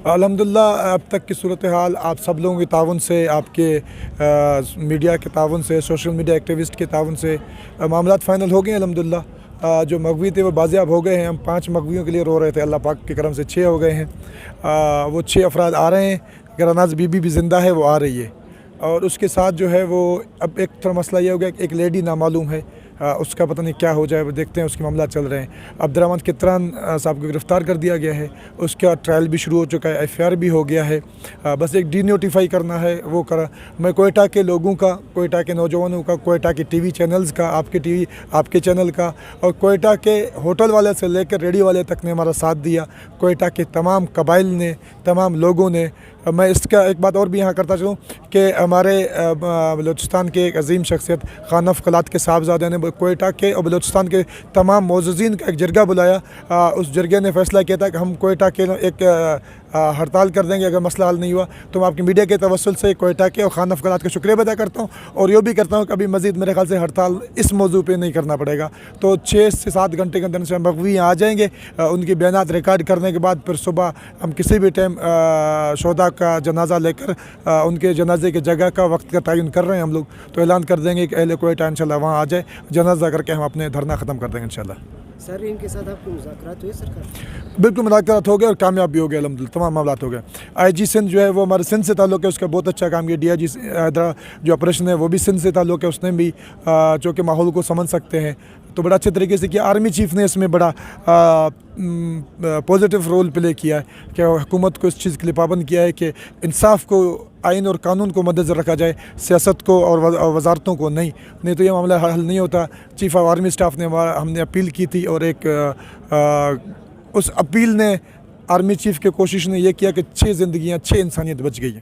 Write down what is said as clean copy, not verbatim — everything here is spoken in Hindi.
अल्हम्दुलिल्लाह अब तक की सूरत हाल आप सब लोगों के ताउन से, आपके मीडिया के ताउन से, सोशल मीडिया एक्टिविस्ट के ताउन से मामलात फ़ाइनल हो गए अल्हम्दुलिल्लाह। जो मगवी थे वो बाजियाब हो गए हैं। हम 5 मगवियों के लिए रो रहे थे, अल्लाह पाक के करम से 6 हो गए हैं। वो 6 अफराद आ रहे हैं। गरानाज बीबी भी ज़िंदा है, वो आ रही है। और उसके साथ जो है वो अब एक थोड़ा मसला ये हो गया कि एक लेडी नामालूम है, उसका पता नहीं क्या हो जाए, वो देखते हैं। उसके मामला चल रहे हैं। अब्दुर्रहमान कित्रान साहब को गिरफ़्तार कर दिया गया है, उसका ट्रायल भी शुरू हो चुका है, FIR भी हो गया है। बस एक डीनोटिफाई करना है, वो करा। मैं कोयटा के लोगों का, कोयटा के नौजवानों का, कोयटा के TV चैनल्स का, आपके चैनल का, और कोयटा के होटल वाले से लेकर रेडियो वाले तक ने हमारा साथ दिया। कोयटा के तमाम कबाइल ने, तमाम लोगों ने। मैं इसका एक बात और भी यहाँ करता चलूँ कि हमारे बलूचिस्तान के एक अजीम शख्सियत खान अफ़ के साहबज़ादे ने कोयटा के और बलूचिस्तान के तमाम मोअज़्ज़िज़ीन का एक जरगा बुलाया। उस जरगे ने फ़ैसला किया था कि हम कोयटा के एक हड़ताल कर देंगे अगर मसला हल नहीं हुआ। तो मैं आपकी मीडिया के तवस्सुल से कोयटा के और खान अफ़ का शुक्रिया अदा करता हूँ, और ये भी करता हूँ कि अभी मज़ीद मेरे ख्याल से हड़ताल इस मौजू पे नहीं करना पड़ेगा। तो 6 से 7 घंटे के अंदर से मगवी आ जाएंगे। उनकी बयानात रिकॉर्ड करने के बाद फिर सुबह हम किसी भी टाइम शोदा का जनाजा लेकर उनके जनाजे की जगह का, वक्त का तयन कर रहे हैं हम लोग। तो ऐलान कर देंगे कि अहले कोयटा इंशाल्लाह वहाँ आ जाए, जनाजा करके हम अपने धरना ख़त्म कर देंगे इंशाल्लाह। सर, इनके साथ आपको मुज़ाकरात हुए सरकार? बिल्कुल मुज़ाकरात हो गए और कामयाब भी हो गए अल्हम्दुलिल्लाह, तमाम मामला हो गए। IG सिंध जो है वो हमारे सिंध से ताल्लुक़ है, उसका बहुत अच्छा काम किया। DIG हैदरा जो ऑपरेशन है वो भी सिंध से ताल्लुक़ है, उसने भी जो कि माहौल को समझ सकते हैं तो बड़ा अच्छे तरीके से किया। आर्मी चीफ़ ने इसमें बड़ा पॉजिटिव रोल प्ले किया है कि हुकूमत को इस चीज़ के लिए पाबंद किया है कि इंसाफ को, आइन और कानून को मद्देनज़र रखा जाए, सियासत को और वजारतों को नहीं तो ये मामला हल नहीं होता। चीफ़ ऑफ आर्मी स्टाफ ने हमने अपील की थी, और उस अपील ने, आर्मी चीफ़ की कोशिश ने यह किया कि 6 ज़िंदगियाँ, 6 इंसानियत बच गई है।